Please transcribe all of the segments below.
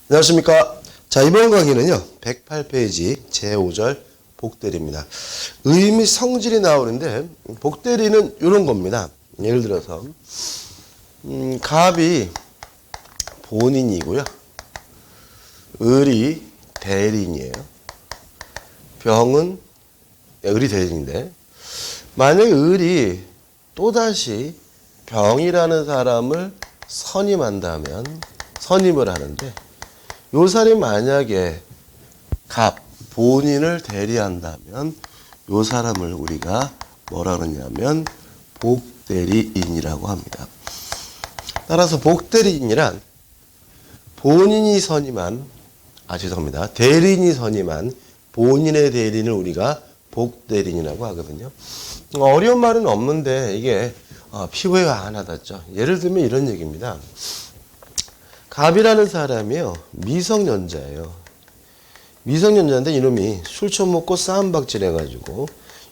안녕하십니까. 자, 이번 강의는요, 108페이지 제5절 복대리입니다. 의미 성질이 나오는데, 복대리는 이런 겁니다. 예를 들어서, 갑이 본인이고요. 을이 대리인이에요. 병은, 을이 대리인인데, 만약에 을이 또다시 병이라는 사람을 선임한다면, 선임을 하는데, 요 사람이 만약에 갑, 본인을 대리한다면 요 사람을 우리가 뭐라 그러냐면 복대리인이라고 합니다. 따라서 복대리인이란 본인이 선임한, 죄송합니다. 대리인이 선임한 본인의 대리인을 우리가 복대리인이라고 하거든요. 어려운 말은 없는데 이게 피부에 안 와닿죠. 예를 들면 이런 얘기입니다. 갑이라는 사람이요, 미성년자예요. 미성년자인데 이놈이 술 처먹고 싸움박질 해가지고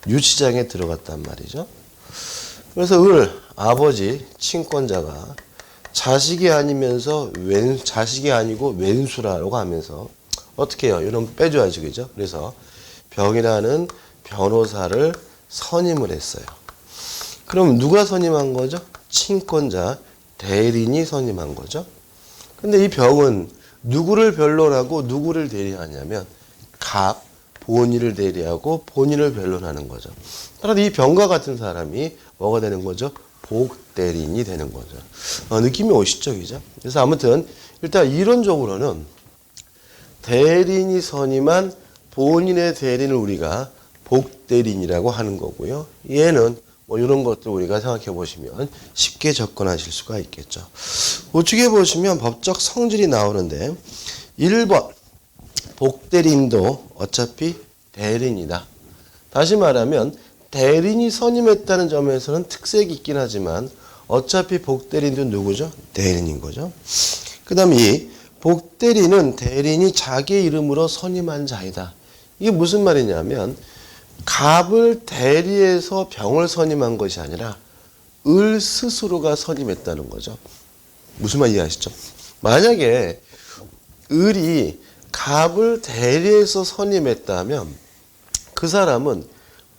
유치장에 들어갔단 말이죠. 그래서 아버지 친권자가 자식이 아니면서 자식이 아니고 왼수라고 하면서 어떻게 해요? 이놈 빼줘야지, 그죠? 그래서 병이라는 변호사를 선임을 했어요. 그럼 누가 선임한 거죠? 친권자, 대리인이 선임한 거죠. 근데 이 병은 누구를 변론하고 누구를 대리하냐면 갑, 본인을 대리하고 본인을 변론하는 거죠. 따라서 이 병과 같은 사람이 뭐가 되는 거죠? 복대리인이 되는 거죠. 느낌이 오시죠, 그죠? 그래서 아무튼 일단 이론적으로는 대리인이 선임한 본인의 대리인을 우리가 복대리인이라고 하는 거고요. 얘는 뭐 이런 것들 우리가 생각해 보시면 쉽게 접근하실 수가 있겠죠. 우측에 보시면 법적 성질이 나오는데 1번 복대리인도 어차피 대리인이다. 다시 말하면 대리인이 선임했다는 점에서는 특색이 있긴 하지만 어차피 복대리인도 누구죠? 대리인인 거죠. 그 다음에 이 복대리인은 대리인이 자기 이름으로 선임한 자이다. 이게 무슨 말이냐면 갑을 대리해서 병을 선임한 것이 아니라 을 스스로가 선임했다는 거죠. 무슨 말 이해하시죠? 만약에 을이 갑을 대리해서 선임했다면 그 사람은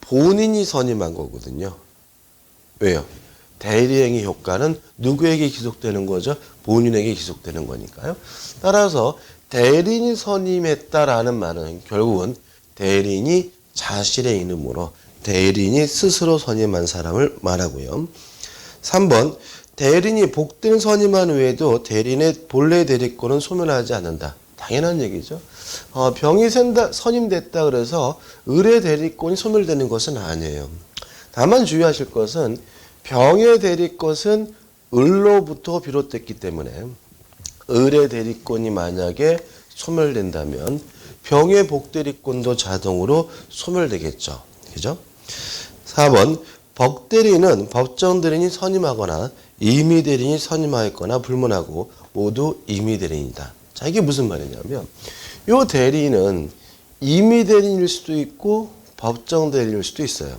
본인이 선임한 거거든요. 왜요? 대리행위 효과는 누구에게 기속되는 거죠? 본인에게 기속되는 거니까요. 따라서 대리인이 선임했다라는 말은 결국은 대리인이 자신의 이름으로 대리인이 스스로 선임한 사람을 말하고요. 3번 대리인이 복대리인 선임한 외에도 대리인의 본래 대리권은 소멸하지 않는다. 당연한 얘기죠. 병이 선임됐다 그래서 을의 대리권이 소멸되는 것은 아니에요. 다만 주의하실 것은 병의 대리권은 을로부터 비롯됐기 때문에 을의 대리권이 만약에 소멸된다면 병의 복대리권도 자동으로 소멸되겠죠. 그죠? 4번 복대리인은 법정대리인이 선임하거나 임의대리인이 선임하였거나 불문하고 모두 임의대리인이다. 자, 이게 무슨 말이냐면 이 대리인은 임의대리인일 수도 있고 법정대리인일 수도 있어요.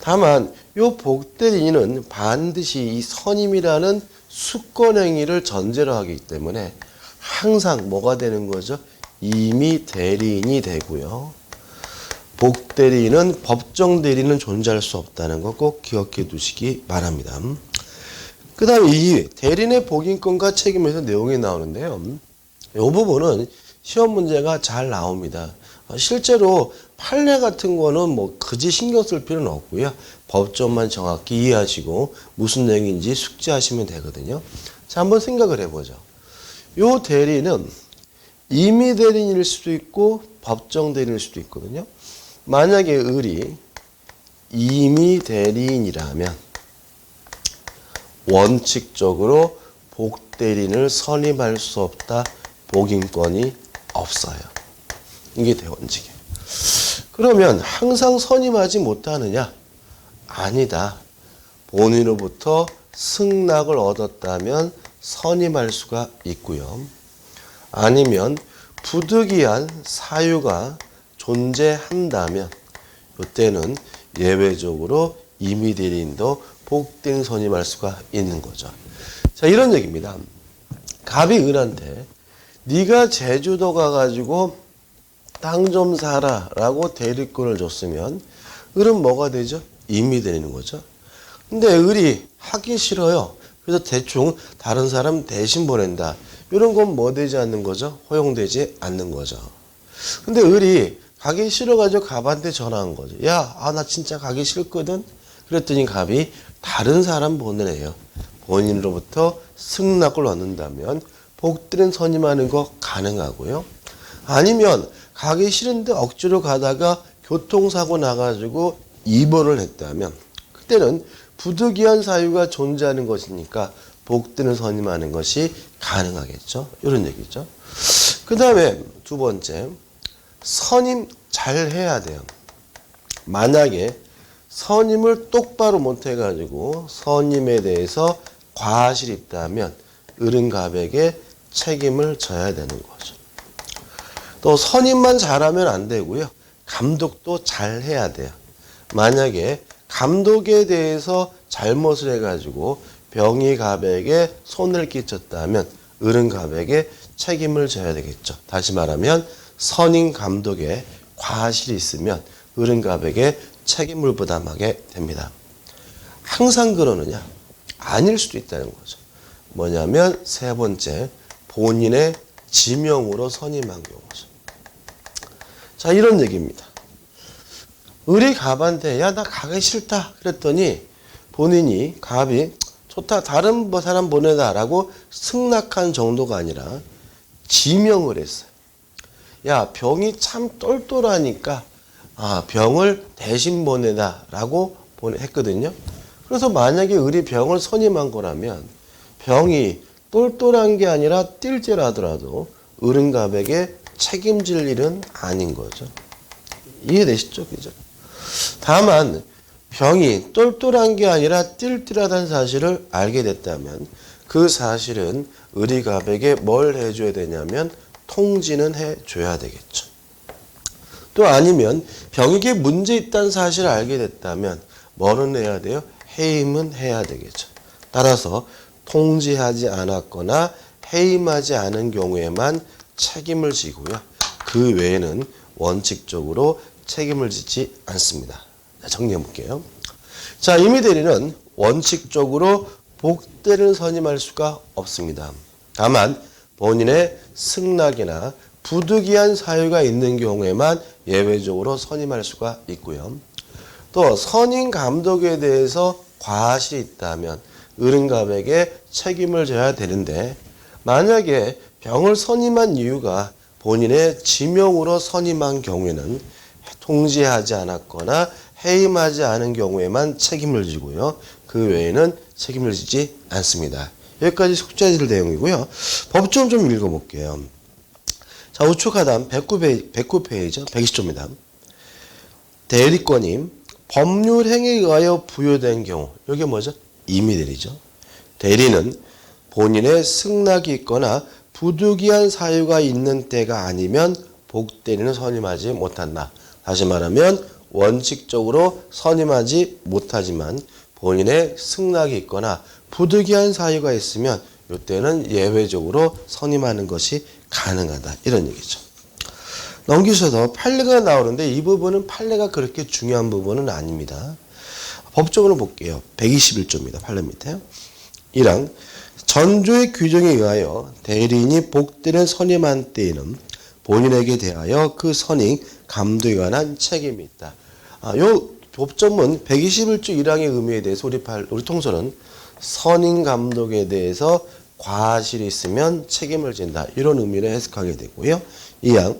다만 이 복대리인은 반드시 이 선임이라는 수권행위를 전제로 하기 때문에 항상 뭐가 되는 거죠? 임의 대리인이 되고요. 복대리인은 법정대리인은 존재할 수 없다는 거 꼭 기억해 두시기 바랍니다. 그 다음에 이 대리인의 복인권과 책임에서 내용이 나오는데요. 이 부분은 시험 문제가 잘 나옵니다. 실제로 판례 같은 거는 뭐 그지 신경 쓸 필요는 없고요. 법점만 정확히 이해하시고 무슨 내용인지 숙지하시면 되거든요. 자, 한번 생각을 해보죠. 이 대리인은 임의 대리인일 수도 있고 법정 대리인일 수도 있거든요. 만약에 을이 임의 대리인이라면 원칙적으로 복대리인을 선임할 수 없다. 복인권이 없어요. 이게 대원칙이에요. 그러면 항상 선임하지 못하느냐? 아니다. 본인으로부터 승낙을 얻었다면 선임할 수가 있고요. 아니면 부득이한 사유가 존재한다면 이때는 예외적으로 임의대리인도 복대리인 선임할 수가 있는 거죠. 자, 이런 얘기입니다. 갑이 을한테 네가 제주도 가가지고 땅 좀 사라 라고 대리권을 줬으면 을은 뭐가 되죠? 임이 되는 거죠. 근데 을이 하기 싫어요. 그래서 대충 다른 사람 대신 보낸다. 이런 건 뭐 되지 않는 거죠? 허용되지 않는 거죠. 근데 을이 가기 싫어가지고 갑한테 전화한 거죠. 야, 나 진짜 가기 싫거든? 그랬더니 갑이 다른 사람 보내래요. 본인으로부터 승낙을 얻는다면 복들은 선임하는 거 가능하고요. 아니면 가기 싫은데 억지로 가다가 교통사고 나가지고 입원을 했다면 그때는 부득이한 사유가 존재하는 것이니까 복들은 선임하는 것이 가능하겠죠. 이런 얘기죠. 그 다음에 두 번째, 선임 잘 해야 돼요. 만약에 선임을 똑바로 못해가지고 선임에 대해서 과실이 있다면 을은 갑에게 책임을 져야 되는 거죠. 또 선임만 잘하면 안 되고요. 감독도 잘 해야 돼요. 만약에 감독에 대해서 잘못을 해가지고 병이 갑에게 손을 끼쳤다면 을은 갑에게 책임을 져야 되겠죠. 다시 말하면 선임 감독에 과실이 있으면 을은 갑에게 책임을 부담하게 됩니다. 항상 그러느냐? 아닐 수도 있다는 거죠. 뭐냐면 세 번째, 본인의 지명으로 선임한 경우죠. 자, 이런 얘기입니다. 을이 갑한테 야, 나 가기 싫다 그랬더니 본인이 갑이 좋다, 다른 사람 보내다 라고 승낙한 정도가 아니라 지명을 했어요. 야, 병이 참 똘똘하니까 병을 대신 보내다 라고 했거든요. 그래서 만약에 을이 병을 선임한 거라면 병이 똘똘한 게 아니라 띨질하더라도 을은 갑에게 책임질 일은 아닌 거죠. 이해되시죠? 그죠? 다만 병이 똘똘한 게 아니라 띨띨하다는 사실을 알게 됐다면 그 사실은 을이 갑에게 뭘 해줘야 되냐면 통지는 해줘야 되겠죠. 또 아니면 병에게 문제 있다는 사실을 알게 됐다면 뭐는 해야 돼요? 해임은 해야 되겠죠. 따라서 통지하지 않았거나 해임하지 않은 경우에만 책임을 지고요. 그 외에는 원칙적으로 책임을 지지 않습니다. 정리해 볼게요. 자, 임의대리는 원칙적으로 복대를 선임할 수가 없습니다. 다만 본인의 승낙이나 부득이한 사유가 있는 경우에만 예외적으로 선임할 수가 있고요. 또 선임 감독에 대해서 과실이 있다면 을은 갑에게 책임을 져야 되는데 만약에 병을 선임한 이유가 본인의 지명으로 선임한 경우에는 통지하지 않았거나 해임하지 않은 경우에만 책임을 지고요. 그 외에는 책임을 지지 않습니다. 여기까지 숙제질 내용이고요. 법좀 좀 읽어볼게요. 자, 우측 하단 109페이지 120조입니다. 대리권이 법률 행위에 의하여 부여된 경우, 여기 뭐죠? 임의대리죠. 대리는 본인의 승낙이 있거나 부득이한 사유가 있는 때가 아니면 복대리는 선임하지 못한다. 다시 말하면 원칙적으로 선임하지 못하지만 본인의 승낙이 있거나 부득이한 사유가 있으면 이때는 예외적으로 선임하는 것이 가능하다. 이런 얘기죠. 넘기셔서 판례가 나오는데 이 부분은 판례가 그렇게 중요한 부분은 아닙니다. 법적으로 볼게요. 121조입니다. 판례 밑에. 1항 전조의 규정에 의하여 대리인이 복대를 선임한 때에는 본인에게 대하여 그 선임 감독에 관한 책임이 있다. 요 법점은 121조 1항의 의미에 대해서 우리 통설은 선임 감독에 대해서 과실이 있으면 책임을 진다. 이런 의미를 해석하게 되고요. 2항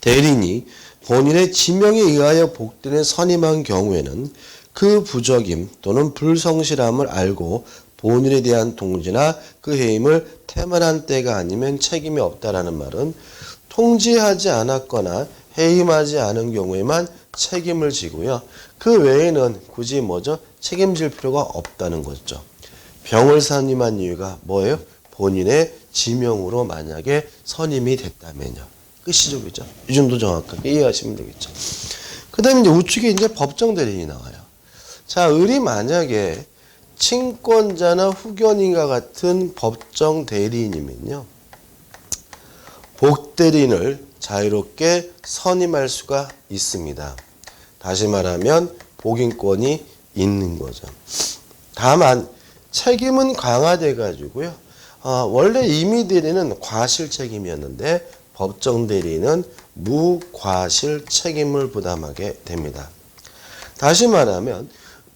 대리인이 본인의 지명에 의하여 복대를 선임한 경우에는 그 부적임 또는 불성실함을 알고 본인에 대한 통지나 그 해임을 태만한 때가 아니면 책임이 없다라는 말은 통지하지 않았거나 해임하지 않은 경우에만 책임을 지고요. 그 외에는 굳이 뭐죠? 책임질 필요가 없다는 거죠. 병을 선임한 이유가 뭐예요? 본인의 지명으로 만약에 선임이 됐다면요. 끝이죠, 그죠? 이 정도 정확하게 이해하시면 되겠죠. 그 다음에 이제 우측에 이제 법정 대리인이 나와요. 자, 을이 만약에 친권자나 후견인과 같은 법정 대리인이면요. 복대리인을 자유롭게 선임할 수가 있습니다. 다시 말하면 복인권이 있는 거죠. 다만 책임은 강화돼 가지고요. 원래 임의대리는 과실 책임이었는데 법정대리는 무과실 책임을 부담하게 됩니다. 다시 말하면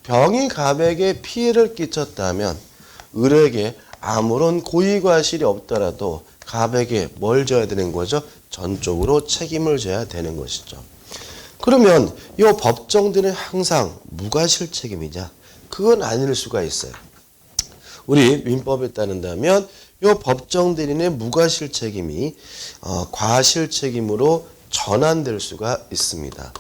병이 갑에게 피해를 끼쳤다면 을에게 아무런 고의과실이 없더라도 갑에게 뭘 져야 되는 거죠? 전적으로 책임을 져야 되는 것이죠. 그러면 이 법정대리는 항상 무과실 책임이냐? 그건 아닐 수가 있어요. 우리 민법에 따른다면 이 법정대리인의 무과실 책임이 과실 책임으로 전환될 수가 있습니다.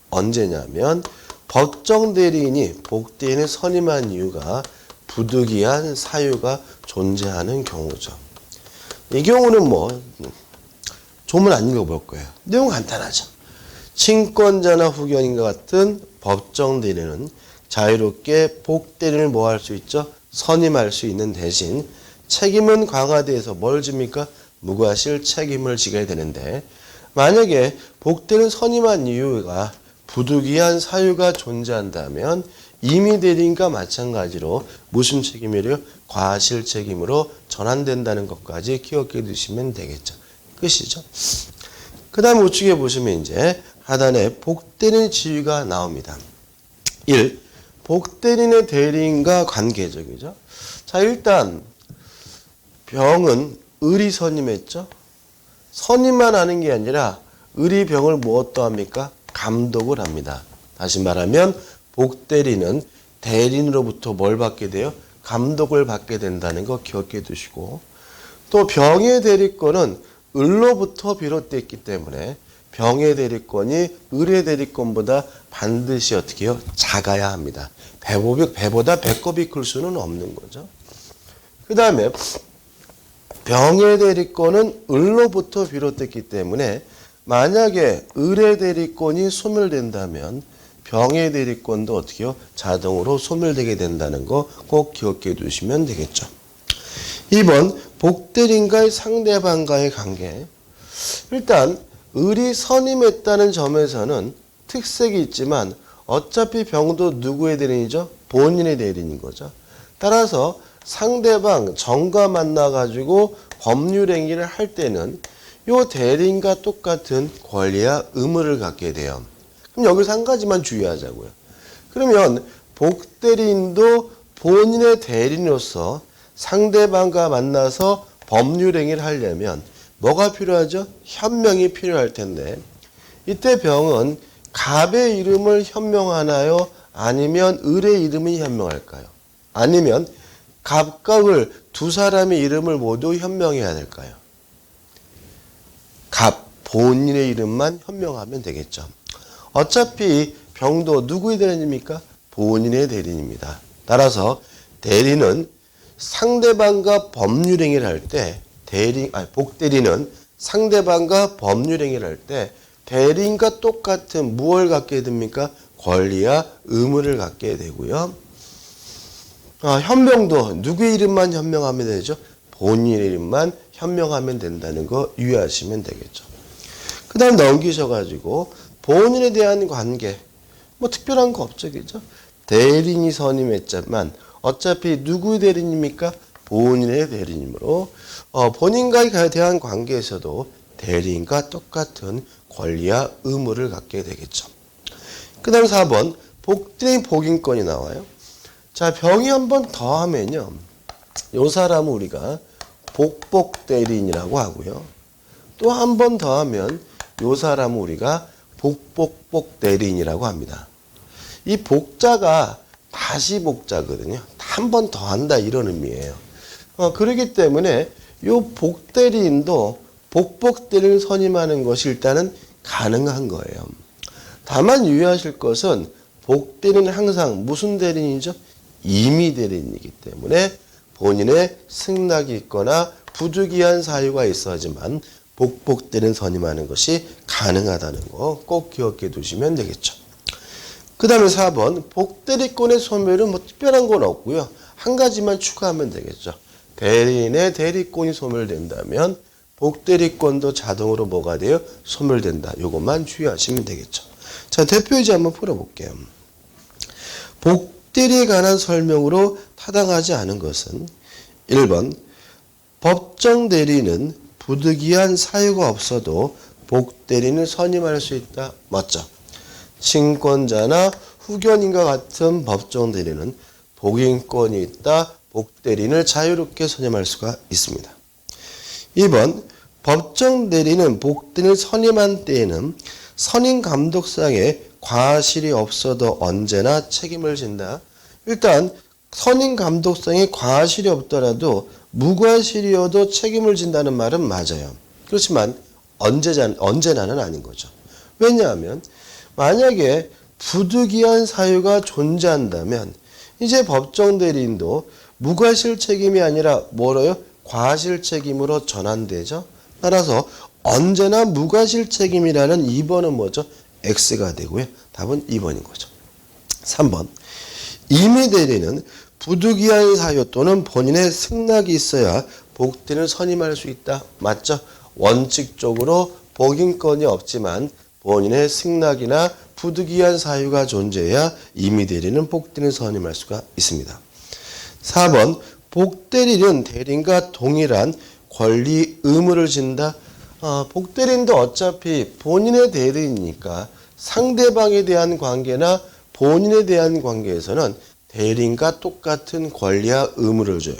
언제냐면 법정대리인이 복대인을 선임한 이유가 부득이한 사유가 존재하는 경우죠. 이 경우는 조문 안 읽어볼 거예요. 내용 간단하죠. 친권자나 후견인과 같은 법정대리는 자유롭게 복대리인을 뭐 할 수 있죠? 선임할 수 있는 대신 책임은 강화돼서 뭘 줍니까? 무과실 책임을 지게 되는데 만약에 복대리인을 선임한 이유가 부득이한 사유가 존재한다면 임의대리인과 마찬가지로 무슨 책임이래요? 과실 책임으로 전환된다는 것까지 기억해 두시면 되겠죠. 끝이죠. 그 다음 우측에 보시면 이제 하단에 복대리인 지위가 나옵니다. 1. 복대리인의 대리인과 관계적이죠. 자, 일단 병은 을이 선임했죠. 선임만 하는 게 아니라 을이 병을 무엇도 합니까? 감독을 합니다. 다시 말하면 복대리는 대리인으로부터 뭘 받게 돼요? 감독을 받게 된다는 거 기억해 두시고 또 병의 대리권은 을로부터 비롯됐기 때문에 병의 대리권이 을의 대리권보다 반드시 어떻게 해요? 작아야 합니다. 배보다 배꼽이 클 수는 없는 거죠. 그 다음에 병의 대리권은 을로부터 비롯됐기 때문에 만약에 을의 대리권이 소멸된다면 병의 대리권도 어떻게 해요? 자동으로 소멸되게 된다는 거 꼭 기억해 두시면 되겠죠. 2번 복대리인과의 상대방과의 관계. 일단 을이 선임했다는 점에서는 특색이 있지만 어차피 병도 누구의 대리인이죠? 본인의 대리인인 거죠. 따라서 상대방 정과 만나가지고 법률행위를 할 때는 이 대리인과 똑같은 권리와 의무를 갖게 돼요. 그럼 여기서 한 가지만 주의하자고요. 그러면 복대리인도 본인의 대리인으로서 상대방과 만나서 법률행위를 하려면 뭐가 필요하죠? 현명이 필요할 텐데 이때 병은 갑의 이름을 현명하나요? 아니면 을의 이름이 현명할까요? 아니면 갑과 을 두 사람의 이름을 모두 현명해야 될까요? 갑, 본인의 이름만 현명하면 되겠죠. 어차피 병도 누구의 대리인입니까? 본인의 대리인입니다. 따라서 대리는 상대방과 법률행위를 할 때 복대리는 상대방과 법률행위를 할 때 대리인과 똑같은 무엇을 갖게 됩니까? 권리와 의무를 갖게 되고요. 현명도 누구의 이름만 현명하면 되죠? 본인의 이름만 현명하면 된다는 거 유의하시면 되겠죠. 그 다음 넘기셔가지고 본인에 대한 관계 특별한 거 없죠, 그죠? 대리인이 선임했지만 어차피 누구의 대리인입니까? 본인의 대리인이므로 본인과에 대한 관계에서도 대리인과 똑같은 권리와 의무를 갖게 되겠죠. 그 다음 4번 복대리인 복인권이 나와요. 자, 병이 한 번 더 하면요. 요 사람은 우리가 복복대리인이라고 하고요. 또 한 번 더 하면 요 사람은 우리가 복복복대리인이라고 합니다. 이 복자가 다시 복자거든요. 한 번 더 한다 이런 의미예요. 그렇기 때문에 요 복대리인도 복복대리인을 선임하는 것이 일단은 가능한 거예요. 다만 유의하실 것은 복대리인은 항상 무슨 대리인이죠? 임의대리인이기 때문에 본인의 승낙이 있거나 부득이한 사유가 있어야지만 복복대리인 선임하는 것이 가능하다는 거 꼭 기억해 두시면 되겠죠. 그 다음에 4번 복대리권의 소멸은 특별한 건 없고요. 한 가지만 추가하면 되겠죠. 대리인의 대리권이 소멸된다면 복대리권도 자동으로 뭐가 돼요? 소멸된다. 요것만 주의하시면 되겠죠. 자, 대표이제 한번 풀어볼게요. 복대리에 관한 설명으로 타당하지 않은 것은 1번 법정대리는 부득이한 사유가 없어도 복대리인을 선임할 수 있다. 맞죠? 친권자나 후견인과 같은 법정대리는 복인권이 있다. 복대리인을 자유롭게 선임할 수가 있습니다. 2번 법정대리는 복대리인을 선임한 때에는 선임 감독상에 과실이 없어도 언제나 책임을 진다. 일단 선임 감독상에 과실이 없더라도 무과실이어도 책임을 진다는 말은 맞아요. 그렇지만 언제나는 아닌 거죠. 왜냐하면 만약에 부득이한 사유가 존재한다면 이제 법정대리인도 무과실 책임이 아니라 뭐로요? 과실 책임으로 전환되죠. 따라서 언제나 무과실 책임이라는 2번은 뭐죠? X가 되고요. 답은 2번인 거죠. 3번 임의대리는 부득이한 사유 또는 본인의 승낙이 있어야 복대리인을 선임할 수 있다. 맞죠? 원칙적으로 복인권이 없지만 본인의 승낙이나 부득이한 사유가 존재해야 임의대리는 복대리인을 선임할 수가 있습니다. 4번 복대리인은 대리인과 동일한 권리 의무를 진다. 복대리인도 어차피 본인의 대리인이니까 상대방에 대한 관계나 본인에 대한 관계에서는 대리인과 똑같은 권리와 의무를 줘요.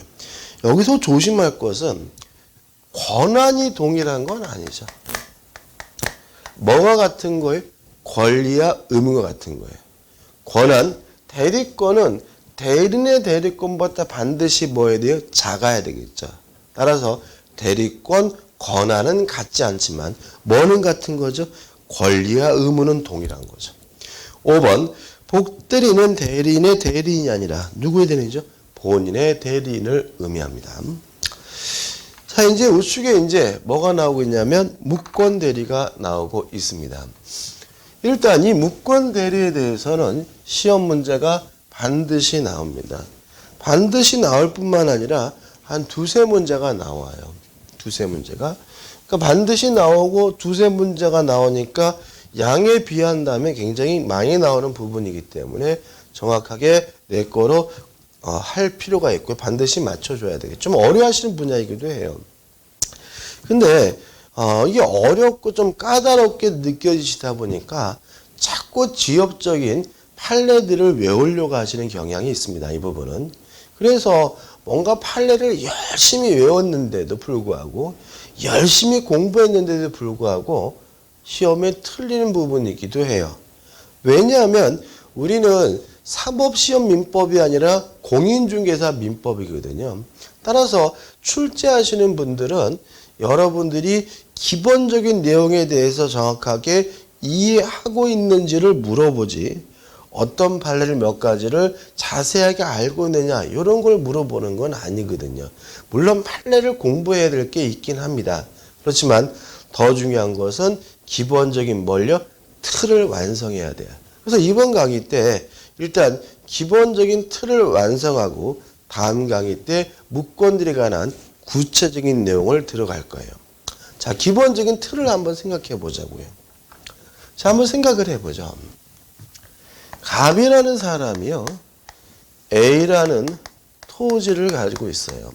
여기서 조심할 것은 권한이 동일한 건 아니죠. 뭐가 같은 거예요? 권리와 의무가 같은 거예요. 권한, 대리권은 대리인의 대리권보다 반드시 뭐 해야 돼요? 작아야 되겠죠. 따라서 대리권, 권한은 같지 않지만 뭐는 같은 거죠? 권리와 의무는 동일한 거죠. 5번 복대리인은 대리인의 대리인이 아니라 누구의 대리인이죠? 본인의 대리인을 의미합니다. 자, 이제 우측에 이제 뭐가 나오고 있냐면 무권 대리가 나오고 있습니다. 일단 이 무권 대리에 대해서는 시험 문제가 반드시 나옵니다. 반드시 나올 뿐만 아니라 한 두세 문제가 나와요. 두세 문제가. 그러니까 반드시 나오고 두세 문제가 나오니까 양에 비한다면 굉장히 많이 나오는 부분이기 때문에 정확하게 내 거로 할 필요가 있고 반드시 맞춰줘야 되겠죠. 좀 어려워하시는 분야이기도 해요. 근데 이게 어렵고 좀 까다롭게 느껴지시다 보니까 자꾸 지엽적인 판례들을 외우려고 하시는 경향이 있습니다. 이 부분은. 그래서 뭔가 판례를 열심히 외웠는데도 불구하고 열심히 공부했는데도 불구하고 시험에 틀리는 부분이기도 해요. 왜냐하면 우리는 사법시험 민법이 아니라 공인중개사 민법이거든요. 따라서 출제하시는 분들은 여러분들이 기본적인 내용에 대해서 정확하게 이해하고 있는지를 물어보지 어떤 판례를 몇 가지를 자세하게 알고 있느냐 이런 걸 물어보는 건 아니거든요. 물론 판례를 공부해야 될 게 있긴 합니다. 그렇지만 더 중요한 것은 기본적인 뭘요? 틀을 완성해야 돼요. 그래서 이번 강의 때 일단 기본적인 틀을 완성하고 다음 강의 때 무권들에 관한 구체적인 내용을 들어갈 거예요. 자, 기본적인 틀을 한번 생각해 보자고요. 자, 한번 생각을 해보죠. 갑이라는 사람이요, A라는 토지를 가지고 있어요.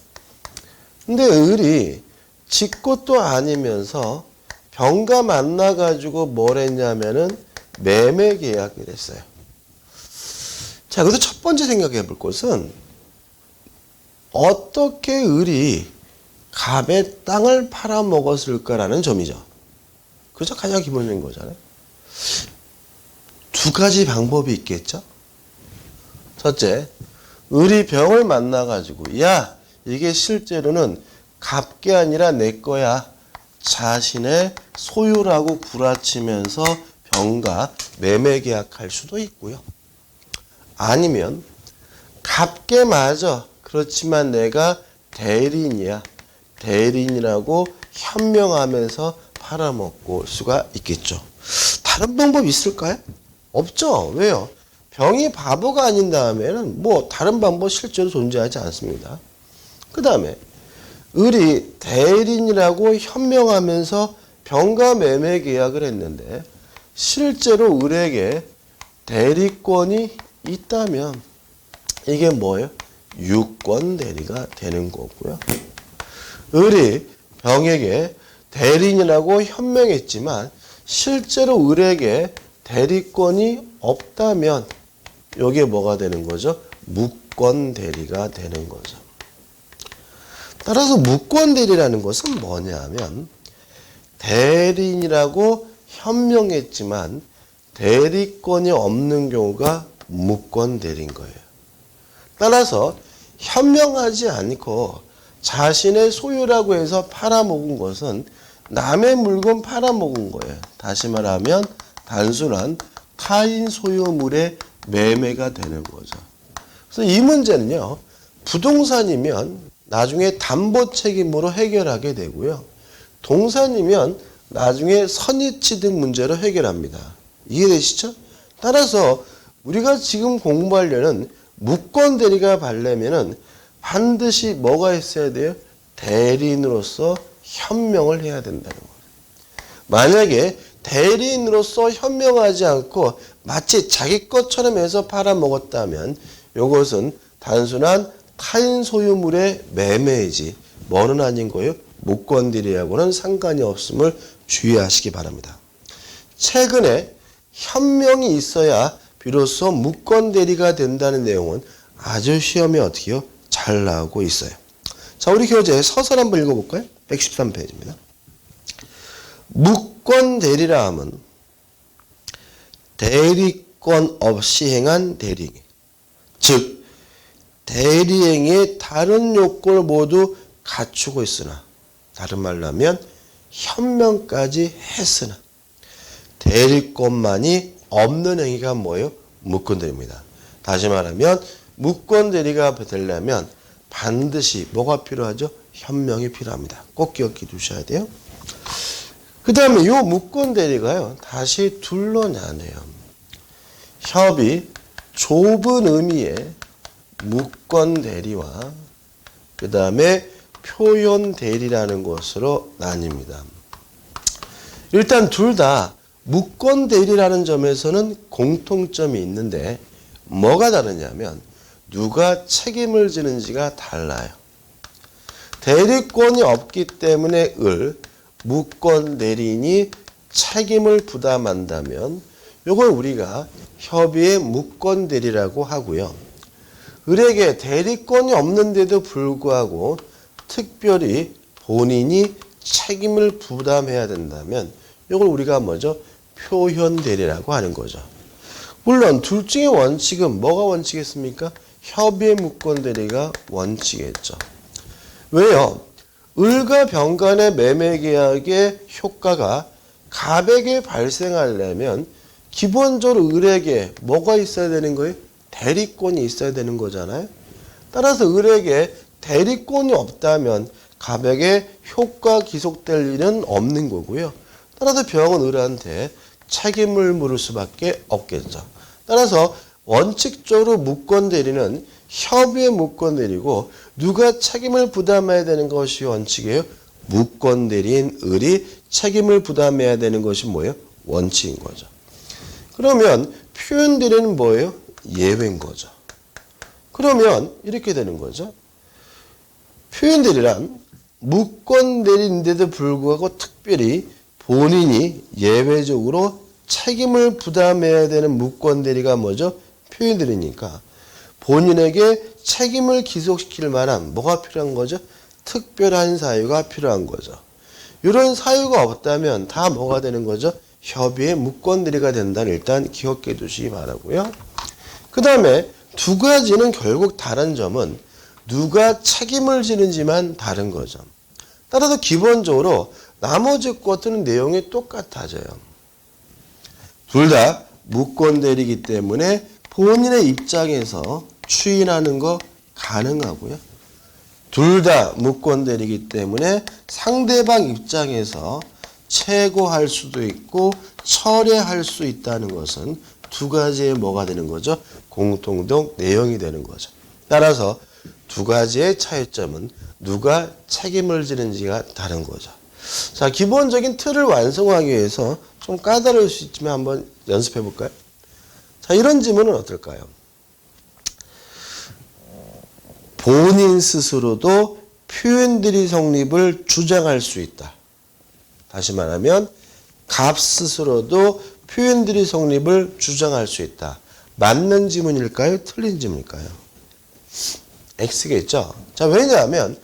근데 을이 지 것도 아니면서 병과 만나가지고 뭘 했냐면은 매매 계약을 했어요. 자, 그래서 첫 번째 생각해 볼 것은 어떻게 을이 갑의 땅을 팔아먹었을까라는 점이죠. 그죠? 가장 기본적인 거잖아요. 두 가지 방법이 있겠죠. 첫째, 을이 병을 만나가지고 야, 이게 실제로는 갑게 아니라 내 거야. 자신의 소유라고 구라치면서 병과 매매 계약할 수도 있고요. 아니면 갑게 맞아. 그렇지만 내가 대리인이야. 대리인이라고 현명하면서 팔아먹고 올 수가 있겠죠. 다른 방법이 있을까요? 없죠. 왜요? 병이 바보가 아닌 다음에는 뭐 다른 방법 실제로 존재하지 않습니다. 그 다음에 을이 대리인이라고 현명하면서 병가 매매 계약을 했는데 실제로 을에게 대리권이 있다면 이게 뭐예요? 유권 대리가 되는 거고요. 을이 병에게 대리인이라고 현명했지만 실제로 을에게 대리권이 없다면 이게 뭐가 되는 거죠? 무권 대리가 되는 거죠. 따라서 무권 대리라는 것은 뭐냐면 대리인이라고 현명했지만 대리권이 없는 경우가 무권 대리인 거예요. 따라서 현명하지 않고 자신의 소유라고 해서 팔아먹은 것은 남의 물건 팔아먹은 거예요. 다시 말하면 단순한 타인 소유물의 매매가 되는 거죠. 그래서 이 문제는요, 부동산이면 나중에 담보 책임으로 해결하게 되고요. 동산이면 나중에 선의취득 문제로 해결합니다. 이해되시죠? 따라서 우리가 지금 공부하려는 무권 대리가 발려면은 반드시 뭐가 있어야 돼요? 대리인으로서 현명을 해야 된다는 거예요. 만약에 대리인으로서 현명하지 않고 마치 자기 것처럼 해서 팔아먹었다면 이것은 단순한 타인 소유물의 매매이지 뭐는 아닌 거예요? 무권 대리하고는 상관이 없음을 주의하시기 바랍니다. 최근에 현명이 있어야 비로소 무권 대리가 된다는 내용은 아주 시험에 어떻게요? 잘 나오고 있어요. 자, 우리 교재 서설 한번 읽어볼까요? 113페이지입니다. 무권 대리라 함은 대리권 없이 행한 대리, 즉 대리행위의 다른 요건을 모두 갖추고 있으나, 다른 말로 하면 현명까지 했으나 대리권만이 없는 행위가 뭐예요? 무권 대리입니다. 다시 말하면 무권 대리가 되려면 반드시 뭐가 필요하죠? 현명이 필요합니다. 꼭 기억해 두셔야 돼요. 그 다음에 이 무권 대리가요, 다시 둘로 나뉘어요. 협의 좁은 의미의 무권 대리와 그 다음에 표현 대리라는 것으로 나뉩니다. 일단 둘 다 무권 대리라는 점에서는 공통점이 있는데 뭐가 다르냐면 누가 책임을 지는지가 달라요. 대리권이 없기 때문에 무권 대리인이 책임을 부담한다면 이걸 우리가 협의의 무권 대리라고 하고요. 을에게 대리권이 없는데도 불구하고 특별히 본인이 책임을 부담해야 된다면 이걸 우리가 뭐죠? 표현 대리라고 하는 거죠. 물론 둘 중의 원칙은 뭐가 원칙이겠습니까? 협의의 무권 대리가 원칙이겠죠. 왜요? 을과 병 간의 매매 계약의 효과가 갑에게 발생하려면 기본적으로 을에게 뭐가 있어야 되는 거예요? 대리권이 있어야 되는 거잖아요. 따라서 을에게 대리권이 없다면 갑에게 효과 기속될 일은 없는 거고요. 따라서 병은 을한테 책임을 물을 수밖에 없겠죠. 따라서 원칙적으로 무권 대리는 협의의 무권 대리고 누가 책임을 부담해야 되는 것이 원칙이에요? 무권 대리인 을이 책임을 부담해야 되는 것이 뭐예요? 원칙인 거죠. 그러면 표현 대리는 뭐예요? 예외인 거죠. 그러면 이렇게 되는 거죠. 표현 대리란 무권 대리인데도 불구하고 특별히 본인이 예외적으로 책임을 부담해야 되는 무권 대리가 뭐죠? 표현 대리니까 본인에게 책임을 기속시킬 만한 뭐가 필요한 거죠? 특별한 사유가 필요한 거죠. 이런 사유가 없다면 다 뭐가 되는 거죠? 협의의 무권 대리가 된다는 일단 기억해 두시기 바라고요. 그 다음에 두 가지는 결국 다른 점은 누가 책임을 지는지만 다른 거죠. 따라서 기본적으로 나머지 것들은 내용이 똑같아져요. 둘 다 무권 대리이기 때문에 본인의 입장에서 추인하는 거 가능하고요. 둘 다 무권 대리이기 때문에 상대방 입장에서 최고할 수도 있고 철회할 수 있다는 것은 두 가지의 뭐가 되는 거죠? 공통적 내용이 되는 거죠. 따라서 두 가지의 차이점은 누가 책임을 지는지가 다른 거죠. 자, 기본적인 틀을 완성하기 위해서 좀 까다로울 수 있지만 한번 연습해 볼까요? 자, 이런 질문은 어떨까요? 본인 스스로도 표현들이 성립을 주장할 수 있다. 다시 말하면 갑 스스로도 표현들이 성립을 주장할 수 있다. 맞는 지문일까요? 틀린 지문일까요? X겠죠. 자, 왜냐하면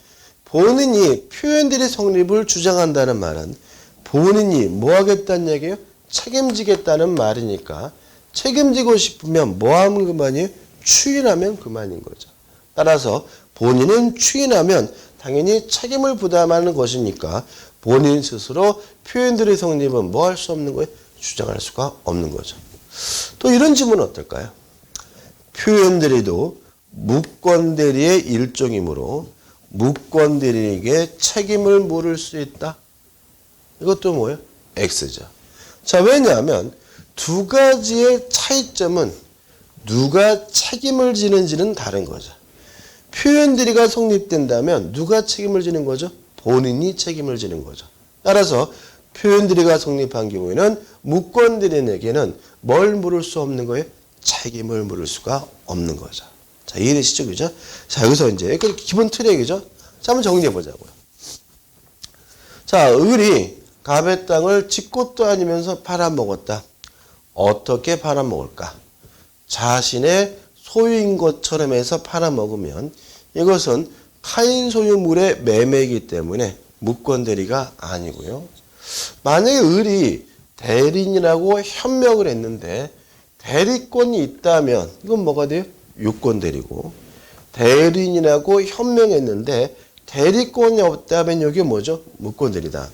본인이 표현들이 성립을 주장한다는 말은 본인이 뭐 하겠다는 얘기예요? 책임지겠다는 말이니까 책임지고 싶으면 뭐 하면 그만이에요? 추인하면 그만인 거죠. 따라서 본인은 추인하면 당연히 책임을 부담하는 것이니까 본인 스스로 표현들의 성립은 뭐 할 수 없는 거예요? 주장할 수가 없는 거죠. 또 이런 질문은 어떨까요? 표현들이도 무권대리의 일종이므로 무권대리에게 책임을 물을 수 있다. 이것도 뭐예요? X죠. 자, 왜냐하면 두 가지의 차이점은 누가 책임을 지는지는 다른 거죠. 표현들이가 성립된다면 누가 책임을 지는 거죠? 본인이 책임을 지는 거죠. 따라서 표현들이가 성립한 경우에는 무권대리에게는 뭘 물을 수 없는 거예요? 책임을 물을 수가 없는 거죠. 자, 이해되시죠? 그죠? 자, 여기서 이제 기본 틀이 그죠? 자, 한번 정리해 보자고요. 자, 을이 갑의 땅을 짓고도 아니면서 팔아먹었다. 어떻게 팔아먹을까? 자신의 소유인 것처럼 해서 팔아먹으면 이것은 타인 소유물의 매매이기 때문에 무권대리가 아니고요. 만약에 을이 대리인이라고 현명을 했는데 대리권이 있다면 이건 뭐가 돼요? 유권대리고, 대리인이라고 현명했는데 대리권이 없다면 이게 뭐죠? 무권대리다.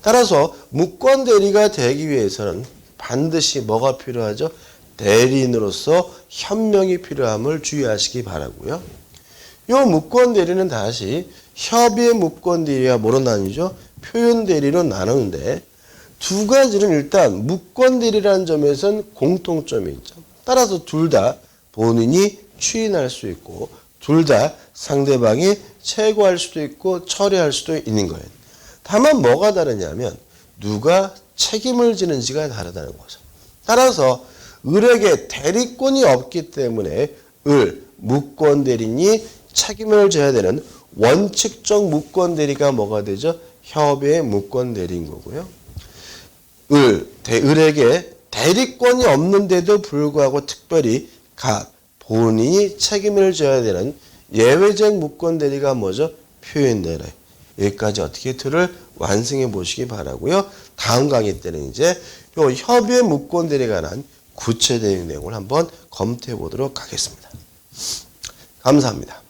따라서 무권대리가 되기 위해서는 반드시 뭐가 필요하죠? 대리인으로서 현명이 필요함을 주의하시기 바라고요. 이 무권대리는 다시 협의의 무권대리와 뭐로 나뉘죠? 표현대리로 나누는데 두 가지는 일단 무권대리라는 점에서는 공통점이 있죠. 따라서 둘 다 본인이 추인할 수 있고 둘 다 상대방이 채고할 수도 있고 처리할 수도 있는 거예요. 다만 뭐가 다르냐면 누가 책임을 지는지가 다르다는 거죠. 따라서 을에게 대리권이 없기 때문에 무권대리인이 책임을 져야 되는 원칙적 무권대리가 뭐가 되죠? 협의의 무권대리인 거고요. 을에게 대리권이 없는데도 불구하고 특별히 본인이 책임을 져야 되는 예외적 무권대리가 뭐죠? 표현대리. 여기까지 어떻게 틀을 완성해 보시기 바라고요. 다음 강의 때는 이제 요 협의의 무권대리에 관한 구체적인 내용을 한번 검토해 보도록 하겠습니다. 감사합니다.